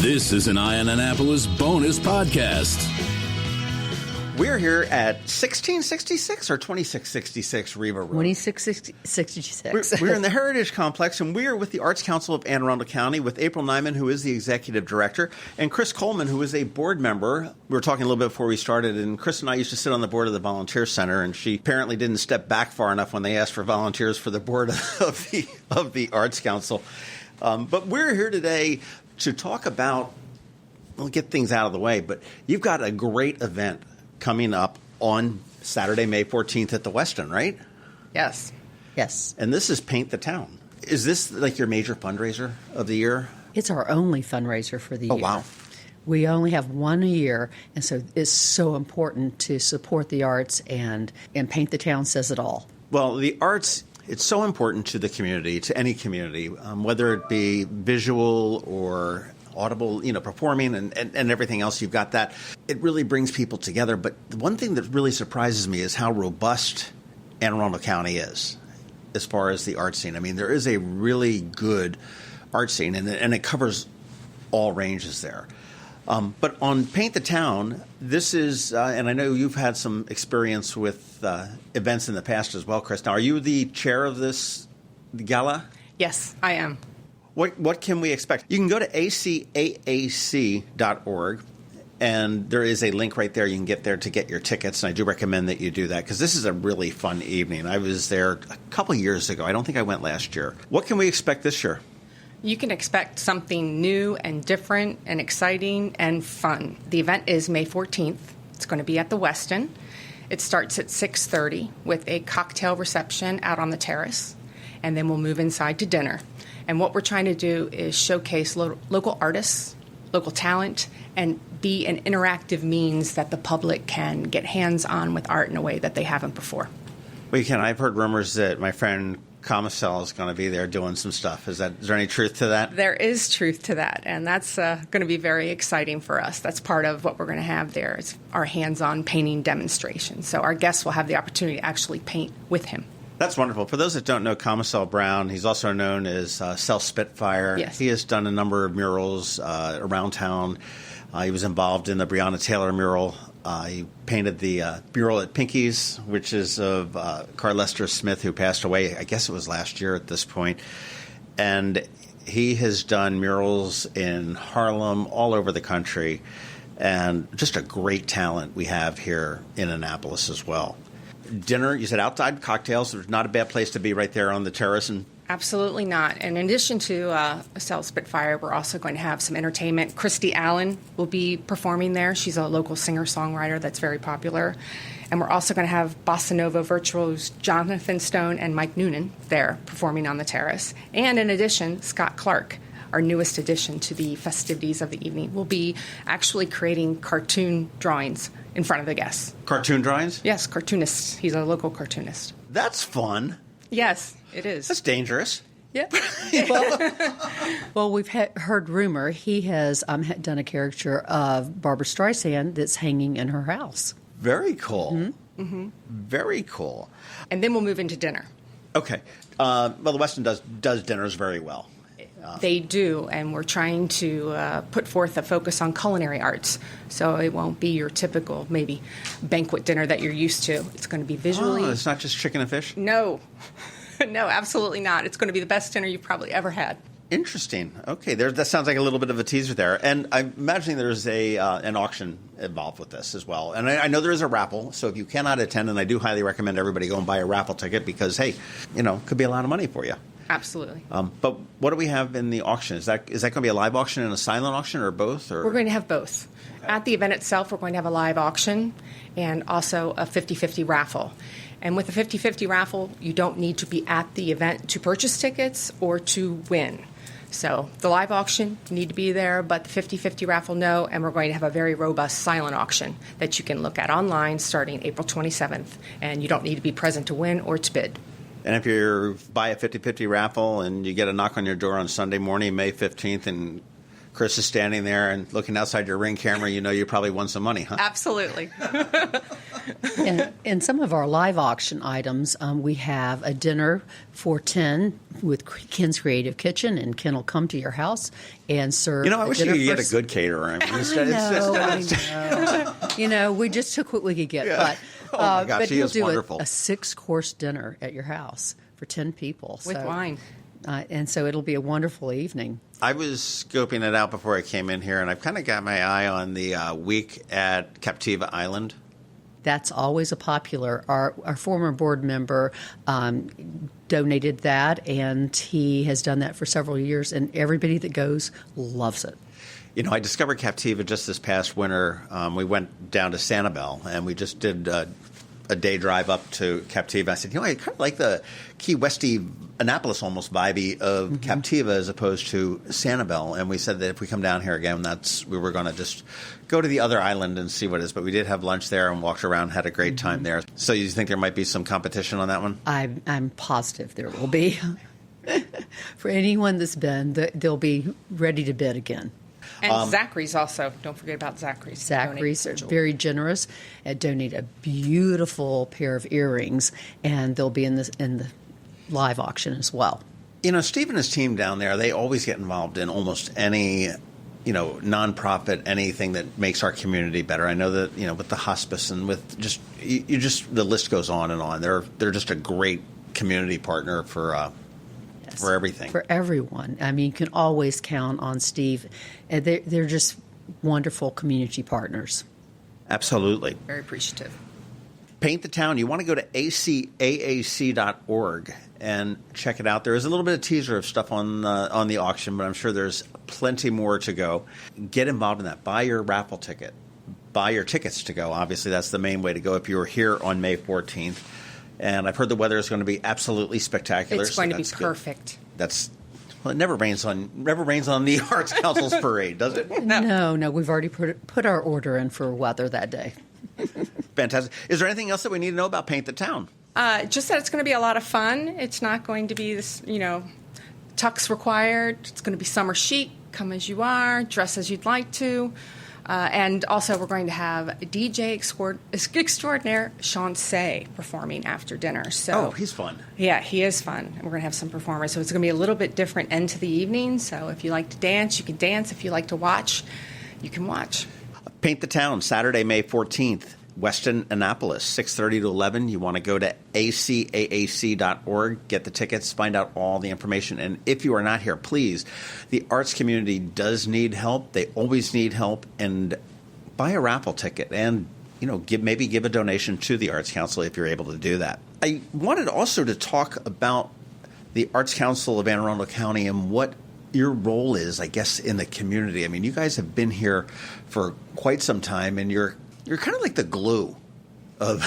This is an Eye on Annapolis bonus podcast. We're here at 1666 or 2666 Reba Road. 2666. We're in the Heritage Complex, and we are with the Arts Council of Anne Arundel County with April Nyman, who is the executive director, and Kris Kohlmann, who is a board member. We were talking a little bit before we started, and Kris and I used to sit on the board of the Volunteer Center, and she apparently didn't step back far enough when they asked for volunteers for the board of the Arts Council. But we're here today to talk about, we'll get things out of the way, but you've got a great event coming up on Saturday, May 14th at the Westin, right? Yes. Yes. And this is Paint the Town. Is this like your major fundraiser of the year? It's our only fundraiser for the year. Oh, wow. We only have one a year, and so it's so important to support the arts, and Paint the Town says it all. Well, the arts, it's so important to the community, to any community, whether it be visual or audible, performing and everything else. You've got that. It really brings people together. But the one thing that really surprises me is how robust Anne Arundel County is as far as the art scene. I mean, there is a really good art scene, and it covers all ranges there. But on Paint the Town, this is, and I know you've had some experience with events in the past as well, Kris. Now, are you the chair of this gala? Yes, I am. What can we expect? You can go to acaac.org, and there is a link right there. You can get there to get your tickets, and I do recommend that you do that because this is a really fun evening. I was there a couple years ago. I don't think I went last year. What can we expect this year? You can expect something new and different and exciting and fun. The event is May 14th. It's going to be at the Westin. It starts at 6:30 with a cocktail reception out on the terrace, and then we'll move inside to dinner. And what we're trying to do is showcase local artists, local talent, and be an interactive means that the public can get hands-on with art in a way that they haven't before. Well, I've heard rumors that my friend Commissel is going to be there doing some stuff. Is there any truth to that? There is truth to that, and that's going to be very exciting for us. That's part of what we're going to have there. It's our hands-on painting demonstration. So our guests will have the opportunity to actually paint with him. That's wonderful. For those that don't know Commissel Brown, he's also known as Cell Spitfire. Yes. He has done a number of murals around town. He was involved in the Breonna Taylor mural. He painted the mural at Pinky's, which is of Carlester Smith, who passed away, I guess it was last year at this point. And he has done murals in Harlem, all over the country, and just a great talent we have here in Annapolis as well. Dinner, you said outside cocktails. There's not a bad place to be right there on the terrace. Absolutely not. And in addition to Cell Spitfire, we're also going to have some entertainment. Christy Allen will be performing there. She's a local singer-songwriter that's very popular. And we're also going to have Bossa Nova virtuos Jonathan Stone and Mike Noonan there performing on the terrace. And in addition, Scott Clark, our newest addition to the festivities of the evening, will be actually creating cartoon drawings in front of the guests. Cartoon drawings? Yes, cartoonists. He's a local cartoonist. That's fun. Yes, it is. That's dangerous. Yeah. Well, we've heard rumor he has done a caricature of Barbara Streisand that's hanging in her house. Very cool. Mm-hmm. Mm-hmm. Very cool. And then we'll move into dinner. Okay. Well, the Westin does dinners very well. They do, and we're trying to put forth a focus on culinary arts. So it won't be your typical, maybe, banquet dinner that you're used to. It's going to be visually... Oh, it's not just chicken and fish? No. No, absolutely not. It's going to be the best dinner you've probably ever had. Interesting. Okay, that sounds like a little bit of a teaser there. And I'm imagining there's an auction involved with this as well. And I know there is a raffle, so if you cannot attend, and I do highly recommend everybody go and buy a raffle ticket because, hey, it could be a lot of money for you. Absolutely. But what do we have in the auction? Is that going to be a live auction and a silent auction, or both? Or? We're going to have both. Okay. At the event itself, we're going to have a live auction and also a 50-50 raffle. And with the 50-50 raffle, you don't need to be at the event to purchase tickets or to win. So the live auction, you need to be there, but the 50-50 raffle, no. And we're going to have a very robust silent auction that you can look at online starting April 27th. And you don't need to be present to win or to bid. And if you buy a 50-50 raffle and you get a knock on your door on Sunday morning, May 15th, and Kris is standing there and looking outside your Ring camera, you know you probably won some money, huh? Absolutely. And some of our live auction items, we have a dinner for 10 with Ken's Creative Kitchen, and Ken will come to your house and serve. I wish you could get a good caterer. I know. You know, we just took what we could get. Yeah. But, oh my gosh, but he he'll is do wonderful. a 6-course dinner at your house for 10 people. With wine. And so it'll be a wonderful evening. I was scoping it out before I came in here, and I've kind of got my eye on the week at Captiva Island. That's always a popular. Our former board member donated that, and he has done that for several years, and everybody that goes loves it. I discovered Captiva just this past winter. We went down to Sanibel, and we just did a day drive up to Captiva. I said, I kind of like the Key Westy, Annapolis almost vibey of Captiva as opposed to Sanibel. And we said that if we come down here again, we were going to just go to the other island and see what it is. But we did have lunch there and walked around, had a great time there. So you think there might be some competition on that one? I'm positive there will be. For anyone that's been, they'll be ready to bid again. And Zachary's also. Don't forget about Zachary's. Zachary's are very generous and donate a beautiful pair of earrings, and they'll be in the live auction as well. Steve and his team down there, they always get involved in almost any, nonprofit, anything that makes our community better. I know that, with the hospice and with just the list goes on and on. They're just a great community partner for everything. For everyone. I mean, you can always count on Steve. They're just wonderful community partners. Absolutely. Very appreciative. Paint the Town. You want to go to acaac.org and check it out. There is a little bit of teaser of stuff on the auction, but I'm sure there's plenty more to go. Get involved in that. Buy your raffle ticket. Buy your tickets to go. Obviously, that's the main way to go if you're here on May 14th. And I've heard the weather is going to be absoltly spectacular. It's going to be perfect. It never rains on the Arts Council's parade, does it? No. We've already put our order in for weather that day. Fantastic. Is there anything else that we need to know about Paint the Town? Just that it's going to be a lot of fun. It's not going to be this, tux required. It's going to be summer chic. Come as you are, dress as you'd like to. And also, we're going to have DJ extraordinaire Sean Say performing after dinner. So, he's fun. Yeah, he is fun. And we're going to have some performers. So it's going to be a little bit different end to the evening. So if you like to dance, you can dance. If you like to watch, you can watch. Paint the Town, Saturday, May 14th. Westin, Annapolis, 6:30 to 11. You want to go to acaac.org, get the tickets, find out all the information. And if you are not here, please, the arts community does need help. They always need help. And buy a raffle ticket and, give a donation to the Arts Council if you're able to do that. I wanted also to talk about the Arts Council of Anne Arundel County and what your role is, I guess, in the community. I mean, you guys have been here for quite some time, and you're kind of like the glue of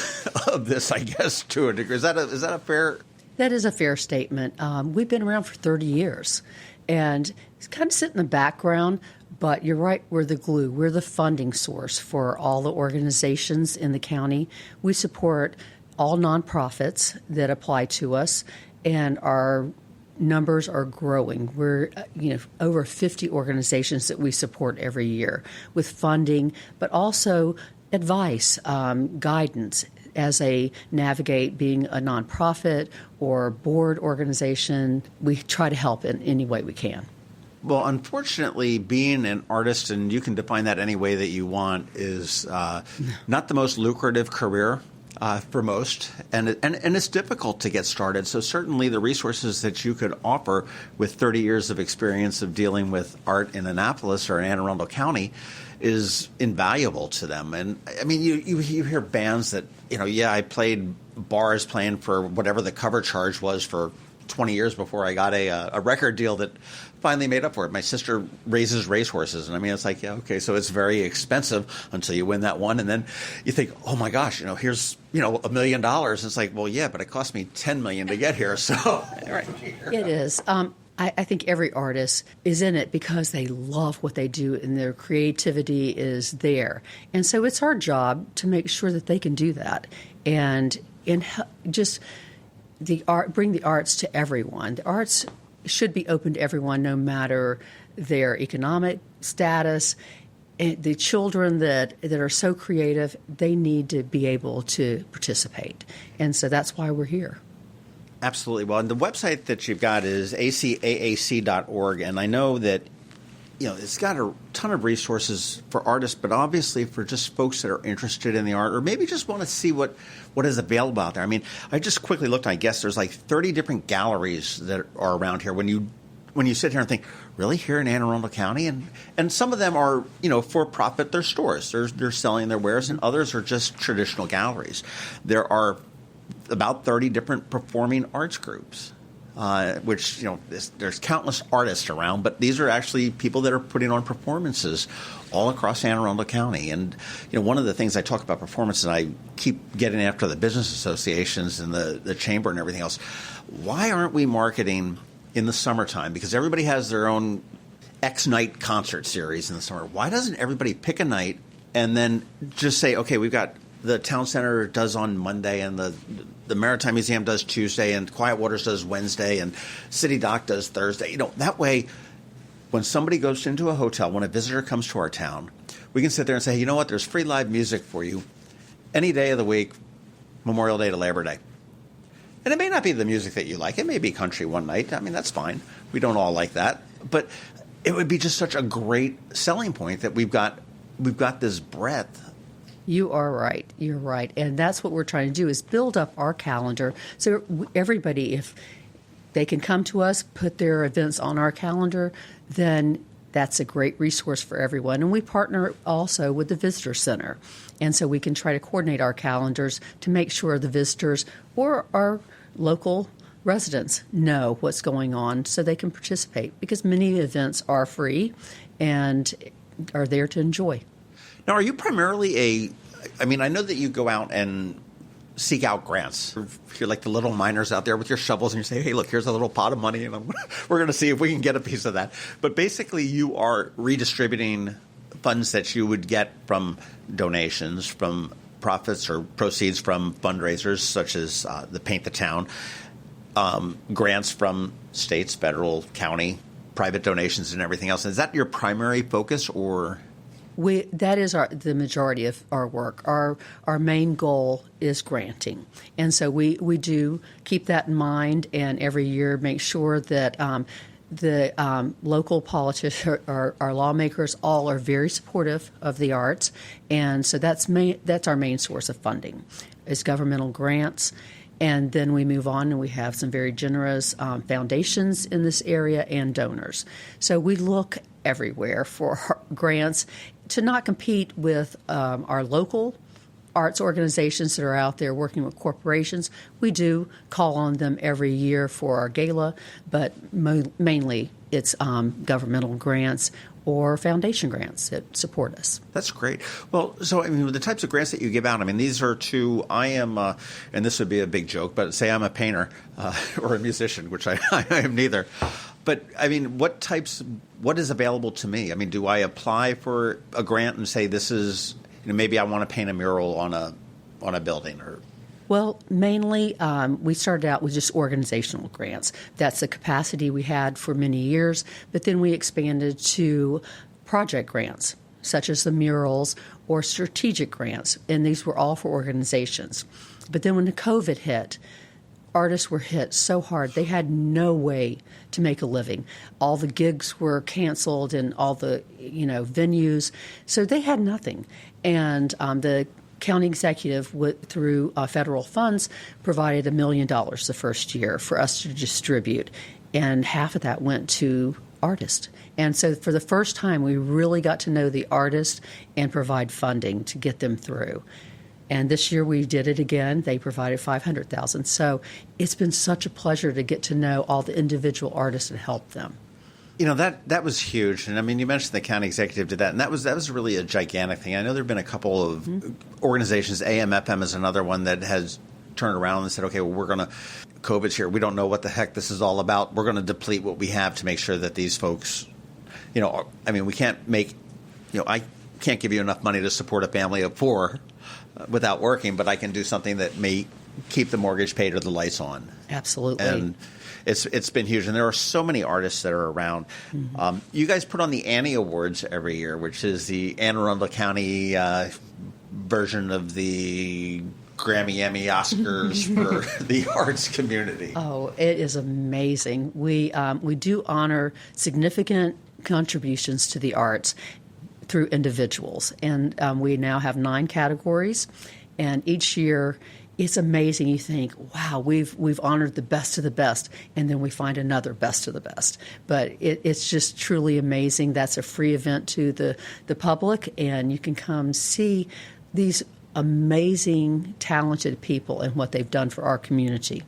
this, I guess, to a degree. Is that a fair? That is a fair statement. We've been around for 30 years, and it's kind of sit in the background. But you're right, we're the glue. We're the funding source for all the organizations in the county. We support all nonprofits that apply to us, and our numbers are growing. We're over 50 organizations that we support every year with funding, but also advice, guidance as they navigate being a nonprofit or board organization. We try to help in any way we can. Well, unfortunately, being an artist, and you can define that any way that you want, is not the most lucrative career for most, and it's difficult to get started. So certainly the resources that you could offer with 30 years of experience of dealing with art in Annapolis or in Anne Arundel County is invaluable to them. And I mean, you hear bands that, I played bars playing for whatever the cover charge was for 20 years before I got a record deal that finally made up for it. My sister raises racehorses, and I mean, it's like, yeah, okay, so it's very expensive until you win that one, and then you think, oh my gosh, here's $1 million. It's like, well, yeah, but it cost me $10 million to get here. So right. It is. I think every artist is in it because they love what they do and their creativity is there, and so it's our job to make sure that they can do that and just the art, bring the arts to everyone. The arts should be open to everyone, no matter their economic status. And the children that are so creative, they need to be able to participate. And so that's why we're here. Absolutely. Well, and the website that you've got is acaac.org, and I know that it's got a ton of resources for artists, but obviously for just folks that are interested in the art or maybe just want to see what is available out there. I mean, I just quickly looked, I guess there's like 30 different galleries that are around here. When you sit here and think, really, here in Anne Arundel County? And some of them are, for profit, they're stores. They're selling their wares, and others are just traditional galleries. There are about 30 different performing arts groups, which, there's countless artists around, but these are actually people that are putting on performances all across Anne Arundel County. And, one of the things I talk about performance, and I keep getting after the business associations and the chamber and everything else, why aren't we marketing in the summertime? Because everybody has their own X night concert series in the summer. Why doesn't everybody pick a night and then just say, okay, we've got the Town Center does on Monday, and the Maritime Museum does Tuesday, and Quiet Waters does Wednesday, and City Dock does Thursday. That way, when somebody goes into a hotel, when a visitor comes to our town, we can sit there and say, hey, you know what, there's free live music for you any day of the week, Memorial Day to Labor Day. And it may not be the music that you like. It may be country one night. I mean, that's fine. We don't all like that. But it would be just such a great selling point that we've got this breadth. You are right. You're right. And that's what we're trying to do, is build up our calendar. So everybody, if they can come to us, put their events on our calendar, then that's a great resource for everyone. And we partner also with the Visitor Center. And so we can try to coordinate our calendars to make sure the visitors or our local residents know what's going on so they can participate, because many events are free and are there to enjoy. Now, are you primarily I know that you go out and seek out grants. You're like the little miners out there with your shovels, and you say, hey, look, here's a little pot of money, and we're going to see if we can get a piece of that. But basically, you are redistributing funds that you would get from donations, from profits or proceeds from fundraisers such as the Paint the Town, grants from states, federal, county, private donations, and everything else. Is that your primary focus, or? That is the majority of our work. Our main goal is granting. And so we do keep that in mind, and every year make sure that the local politicians, our lawmakers, all are very supportive of the arts. And so that's our main source of funding, is governmental grants. And then we move on, and we have some very generous foundations in this area and donors. So we look everywhere for grants to not compete with our local arts organizations that are out there working with corporations. We do call on them every year for our gala, but mainly it's governmental grants or foundation grants that support us. That's great. Well, so the types of grants that you give out, these are to, I am, and this would be a big joke, but say I'm a painter or a musician, which I am neither. But what is available to me? Do I apply for a grant and say this is, maybe I want to paint a mural on a building, or? Well, mainly we started out with just organizational grants. That's the capacity we had for many years, but then we expanded to project grants, such as the murals, or strategic grants, and these were all for organizations. But then when the COVID hit, artists were hit so hard. They had no way to make a living. All the gigs were canceled and all the venues, so they had nothing. And the county executive, through federal funds, provided $1 million the first year for us to distribute, and half of that went to artists. And so for the first time, we really got to know the artists and provide funding to get them through. And this year we did it again. They provided $500,000. So it's been such a pleasure to get to know all the individual artists and help them. That was huge. And you mentioned the county executive did that, and that was really a gigantic thing. I know there have been a couple of organizations. AMFM is another one that has turned around and said, okay, well, COVID's here. We don't know what the heck this is all about. We're going to deplete what we have to make sure that these folks, we can't I can't give you enough money to support a family of 4 without working, but I can do something that may keep the mortgage paid or the lights on. Absolutely. And it's been huge. And there are so many artists that are around. Mm-hmm. You guys put on the Annie Awards every year, which is the Anne Arundel County version of the Grammy, Emmy, Oscars for the arts community. Oh, it is amazing. We do honor significant contributions to the arts through individuals, and we now have 9 categories, and each year it's amazing. You think, wow, we've honored the best of the best, and then we find another best of the best. But it's just truly amazing. That's a free event to the public, and you can come see these amazing, talented people and what they've done for our community.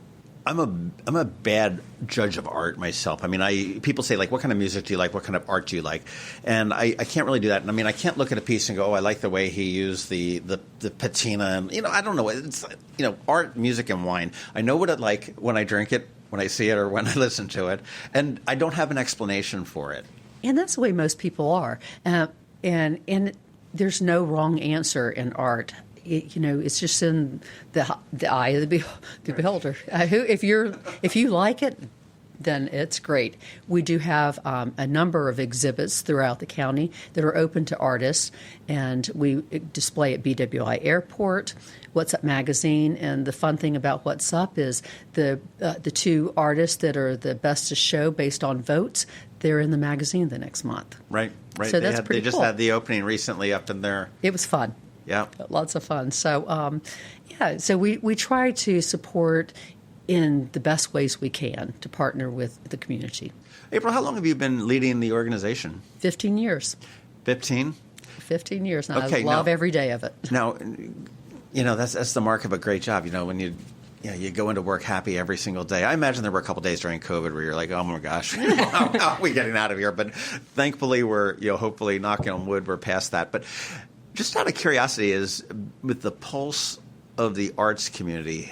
I'm a bad judge of art myself. I mean, people say, like, what kind of music do you like? What kind of art do you like? And I can't really do that. And I mean, I can't look at a piece and go, oh, I like the way he used the patina. And, I don't know. It's, art, music, and wine. I know what I like when I drink it, when I see it, or when I listen to it. And I don't have an explanation for it. And that's the way most people are. And there's no wrong answer in art. It's just in the eye of the beholder. If you like it, then it's great. We do have a number of exhibits throughout the county that are open to artists, and we display at BWI Airport, What's Up Magazine, and the fun thing about What's Up is the 2 artists that are the best to show based on votes, they're in the magazine the next month. Right. So that's pretty cool. They just had the opening recently up in there. It was fun. Yeah. Lots of fun. So, so we try to support in the best ways we can to partner with the community. April, how long have you been leading the organization? 15 years. 15? 15 years, and okay, I love every day of it. Now, that's the mark of a great job. When you go into work happy every single day. I imagine there were a couple days during COVID where you're like, oh my gosh, how are we getting out of here? But thankfully, we're hopefully, knocking on wood, we're past that. But just out of curiosity, is with the pulse of the arts community,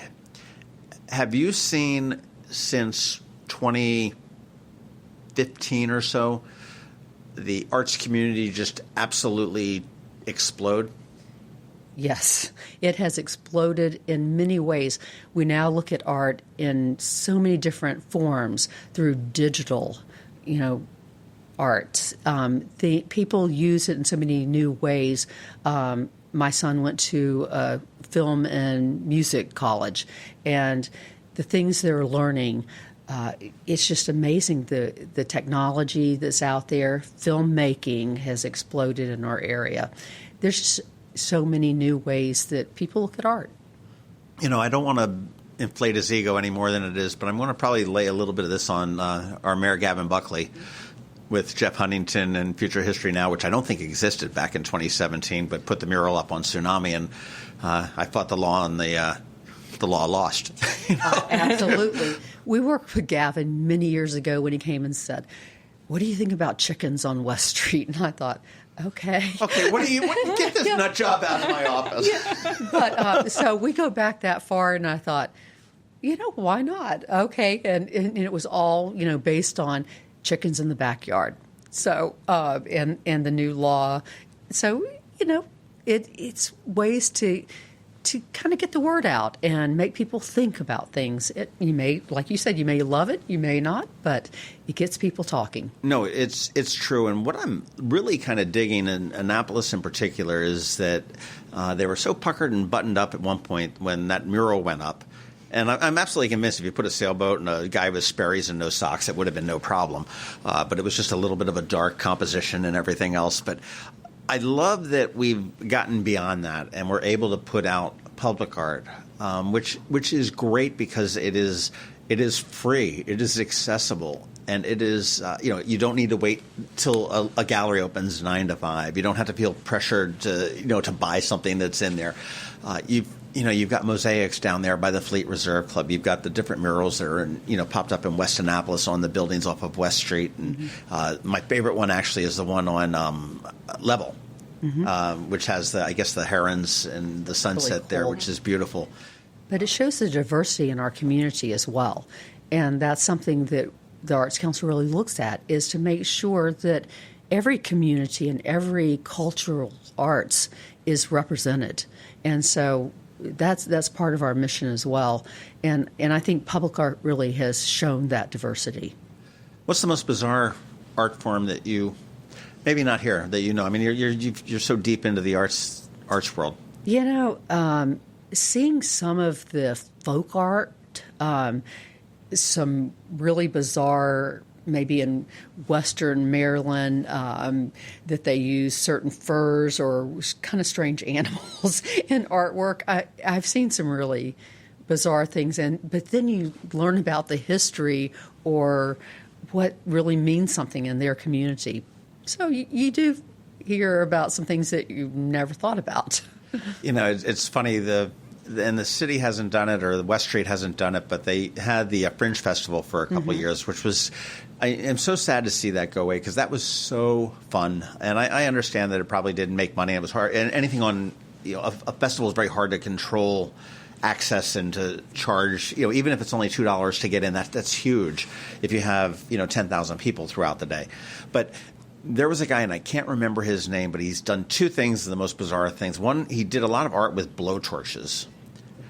have you seen since 2015 or so the arts community just absolutely explode? Yes, it has exploded in many ways. We now look at art in so many different forms through digital, art. The people use it in so many new ways. My son went to a film and music college, and the things they're learning, it's just amazing. The technology that's out there, filmmaking has exploded in our area. There's just so many new ways that people look at art. I don't want to inflate his ego any more than it is, but I'm going to probably lay a little bit of this on our Mayor Gavin Buckley with Jeff Huntington and Future History Now, which I don't think existed back in 2017, but put the mural up on Tsunami, and I fought the law, and the law lost. Absolutely. We worked with Gavin many years ago when he came and said, what do you think about chickens on West Street? And I thought, okay. What do you get this nut job out of my office? Yeah. But so we go back that far, and I thought, why not? Okay. And it was all, based on chickens in the backyard. So, and the new law. So, it's ways to kind of get the word out and make people think about things. You may, like you said, you may love it, you may not, but it gets people talking. No, it's true. And what I'm really kind of digging in Annapolis in particular is that they were so puckered and buttoned up at one point when that mural went up. And I'm absolutely convinced if you put a sailboat and a guy with Sperry's and no socks, it would have been no problem. But it was just a little bit of a dark composition and everything else. But I love that we've gotten beyond that and we're able to put out public art, which is great because it is free, it is accessible, and it is you don't need to wait till a gallery opens 9 to 5. You don't have to feel pressured to buy something that's in there. You've got mosaics down there by the Fleet Reserve Club. You've got the different murals that are popped up in West Annapolis on the buildings off of West Street. And my favorite one actually is the one on Level, which has the herons and the sunset really cool there, which is beautiful. But it shows the diversity in our community as well. And that's something that the Arts Council really looks at, is to make sure that every community and every cultural arts is represented. And so that's part of our mission as well. And I think public art really has shown that diversity. What's the most bizarre art form that you, maybe not here, that you know? I mean, you're so deep into the arts world. Seeing some of the folk art, some really bizarre, maybe in Western Maryland, that they use certain furs or kind of strange animals in artwork. I've seen some really bizarre things, but then you learn about the history or what really means something in their community. So you do hear about some things that you never thought about. It's funny, and the city hasn't done it, or the West Street hasn't done it, but they had the Fringe Festival for a couple of years, which was, I am so sad to see that go away because that was so fun. And I understand that it probably didn't make money. It was hard. And anything on, a festival is very hard to control access and to charge, even if it's only $2 to get in, that's huge if you have, 10,000 people throughout the day. But there was a guy, and I can't remember his name, but he's done two things, the most bizarre things. One, he did a lot of art with blowtorches.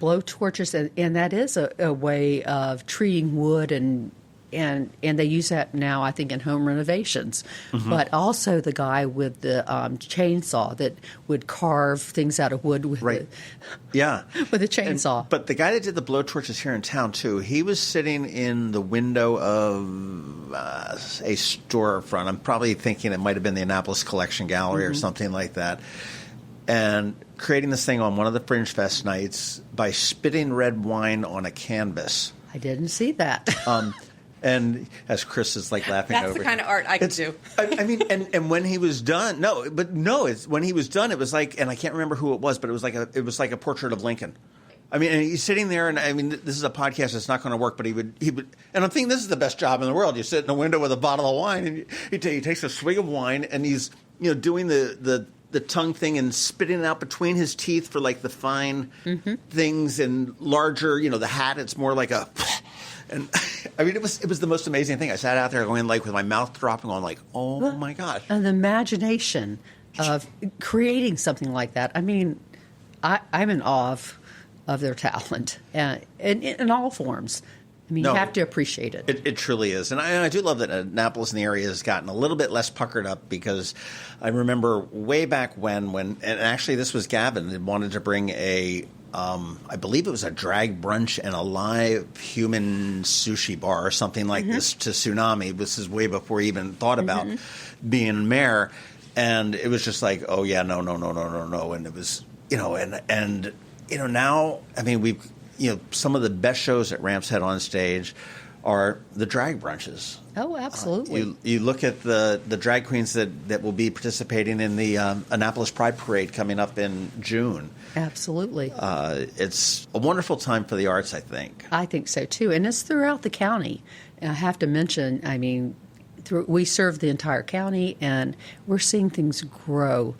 Blowtorches, and that is a way of treating wood, and they use that now, I think, in home renovations. Mm-hmm. But also the guy with the chainsaw that would carve things out of wood with with a chainsaw. But the guy that did the blowtorches here in town too, he was sitting in the window of a storefront. I'm probably thinking it might have been the Annapolis Collection Gallery or something like that, and creating this thing on one of the Fringe Fest nights by spitting red wine on a canvas. I didn't see that. And as Kris is like laughing over, that's the kind of art I could do. I mean, and when he was done, when he was done, it was like, and I can't remember who it was, but it was like a portrait of Lincoln. I mean, and he's sitting there, and I mean, this is a podcast that's not going to work, but he would, and I'm thinking this is the best job in the world. You sit in a window with a bottle of wine, and he takes a swig of wine, and he's doing the tongue thing and spitting it out between his teeth for like the fine things, and larger, the hat. It's more like a. And I mean, it was the most amazing thing. I sat out there going like with my mouth dropping on like, oh my God. And the imagination of creating something like that. I mean, I'm in awe of their talent and in all forms. I mean, you have to appreciate it. It truly is. And I do love that Annapolis in the area has gotten a little bit less puckered up, because I remember way back when and actually this was Gavin that wanted to bring I believe it was a drag brunch and a live human sushi bar or something like this to Tsunami. This is way before he even thought about being mayor. And it was just like, oh, yeah, no. And it was, and now, I mean, we've, some of the best shows at Ram's Head on stage are the drag brunches. Oh, absolutely. You look at the drag queens that will be participating in the Annapolis Pride Parade coming up in June. Absolutely. It's a wonderful time for the arts, I think. I think so, too. And it's throughout the county. And I have to mention, I mean, we serve the entire county, and we're seeing things grow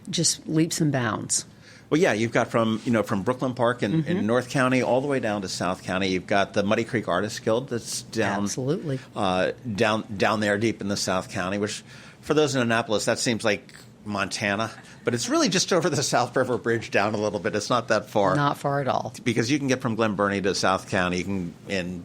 just leaps and bounds. Well, yeah, you've got from Brooklyn Park in North County all the way down to South County. You've got the Muddy Creek Artists Guild that's down, absolutely, down there deep in the South County. Which, for those in Annapolis, that seems like Montana, but it's really just over the South River Bridge down a little bit. It's not that far. Not far at all. Because you can get from Glen Burnie to South County in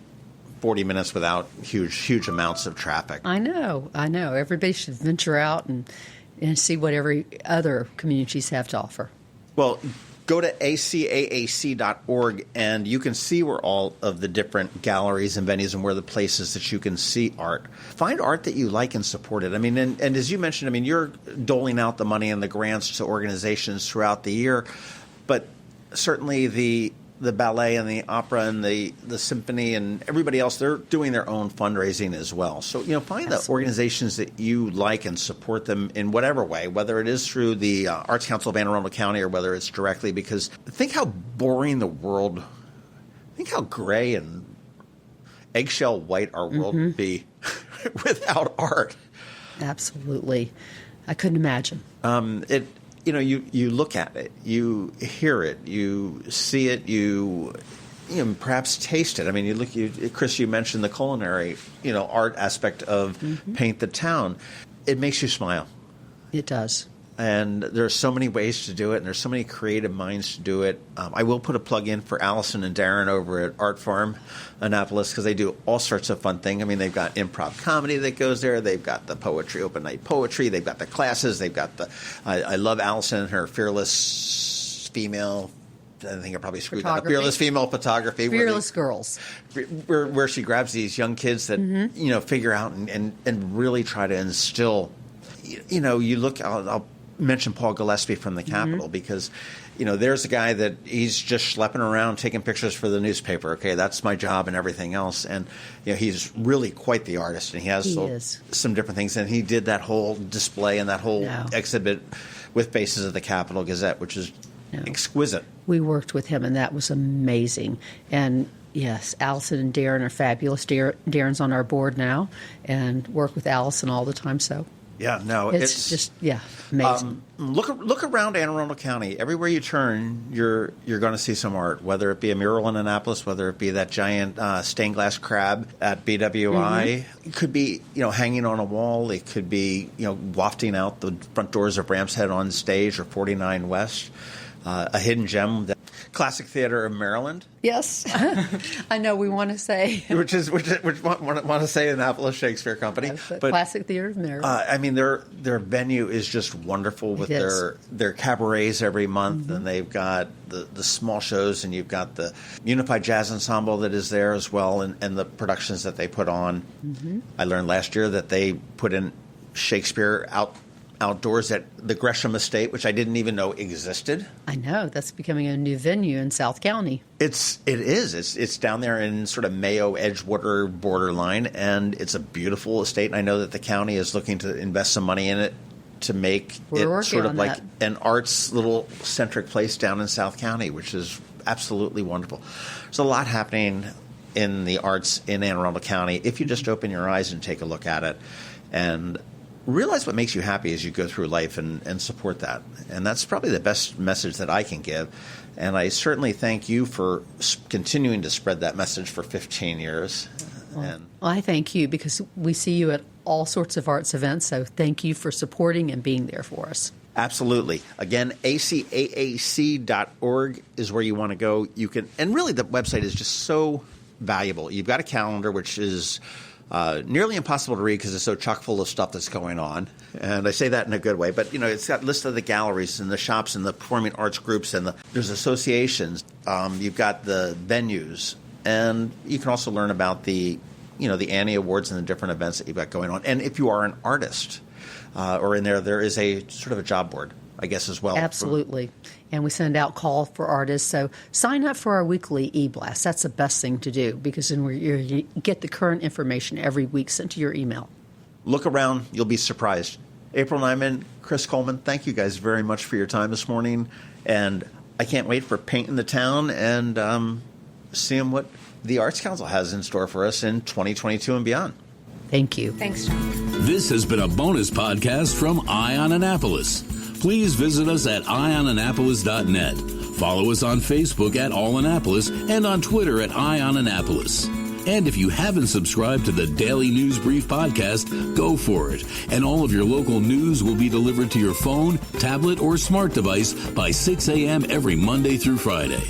40 minutes without huge amounts of traffic. I know. Everybody should venture out and see what every other communities have to offer. Well, go to acaac.org, and you can see where all of the different galleries and venues and where the places that you can see art. Find art that you like and support it. I mean, and as you mentioned, I mean, you're doling out the money and the grants to organizations throughout the year, but certainly the ballet and the opera and the symphony and everybody else, they're doing their own fundraising as well. So, find the organizations that you like and support them in whatever way, whether it is through the Arts Council of Anne Arundel County or whether it's directly, because think how boring the world, think how gray and eggshell white our world would be without art. Absolutely. I couldn't imagine. You look at it, you hear it, you see it, you perhaps taste it. I mean, Kris, you mentioned the culinary, art aspect of Paint the Town. It makes you smile. It does. And there's so many ways to do it, and there's so many creative minds to do it. I will put a plug in for Allison and Darren over at Art Farm, Annapolis, because they do all sorts of fun things. I mean, they've got improv comedy that goes there. They've got the poetry, open night poetry. They've got the classes. They've got the I love Allison and her fearless female. I think I probably screwed that up. Fearless female photography. Fearless girls. Where she grabs these young kids that, figure out and really try to instill. You look, I'll mention Paul Gillespie from the Capitol because, there's a guy that he's just schlepping around taking pictures for the newspaper. Okay, that's my job and everything else. And, he's really quite the artist. And he has some different things. And he did that whole display and that whole exhibit with Faces of the Capitol Gazette, which is exquisite. We worked with him, and that was amazing. And yes, Allison and Darren are fabulous. Darren's on our board now and work with Allison all the time. So yeah, no, it's just amazing. Look around Anne Arundel County. Everywhere you turn, you're going to see some art. Whether it be a mural in Annapolis, whether it be that giant stained glass crab at BWI, it could be hanging on a wall. It could be wafting out the front doors of Ram's Head on stage or 49 West. A hidden gem, the Classic Theater of Maryland. Yes, I know we want to say which want to say Annapolis Shakespeare Company, but Classic Theater of Maryland. I mean, their venue is just wonderful with their cabarets every month, and they've got the small shows, and you've got the Unified Jazz Ensemble that is there as well, and the productions that they put on. I learned last year that they put in Shakespeare outdoors at the Gresham Estate, which I didn't even know existed. I know. That's becoming a new venue in South County. It is. It's down there in sort of Mayo, Edgewater borderline, and it's a beautiful estate. And I know that the county is looking to invest some money in it to make it sort of like an arts little centric place down in South County, which is absolutely wonderful. There's a lot happening in the arts in Anne Arundel County if you just open your eyes and take a look at it. And realize what makes you happy as you go through life and support that. And that's probably the best message that I can give. And I certainly thank you for continuing to spread that message for 15 years. Well, I thank you because we see you at all sorts of arts events. So thank you for supporting and being there for us. Absolutely. Again, acaac.org is where you want to go. You can, and really the website is just so valuable. You've got a calendar, which is nearly impossible to read because it's so chock full of stuff that's going on. And I say that in a good way. But, it's got lists of the galleries and the shops and the performing arts groups and there's associations. You've got the venues. And you can also learn about the Annie Awards and the different events that you've got going on. And if you are an artist or in there is a sort of a job board, I guess, as well. Absolutely. And we send out call for artists. So sign up for our weekly e-blast. That's the best thing to do because then you get the current information every week sent to your email. Look around. You'll be surprised. April Nyman, Kris Kohlmann, thank you guys very much for your time this morning. And I can't wait for Painting the Town and seeing what the Arts Council has in store for us in 2022 and beyond. Thank you. Thanks, John. This has been a bonus podcast from Eye on Annapolis. Please visit us at eyeonannapolis.net. Follow us on Facebook at All Annapolis and on Twitter at Eye on Annapolis. And if you haven't subscribed to the Daily News Brief podcast, go for it. And all of your local news will be delivered to your phone, tablet, or smart device by 6 a.m. every Monday through Friday.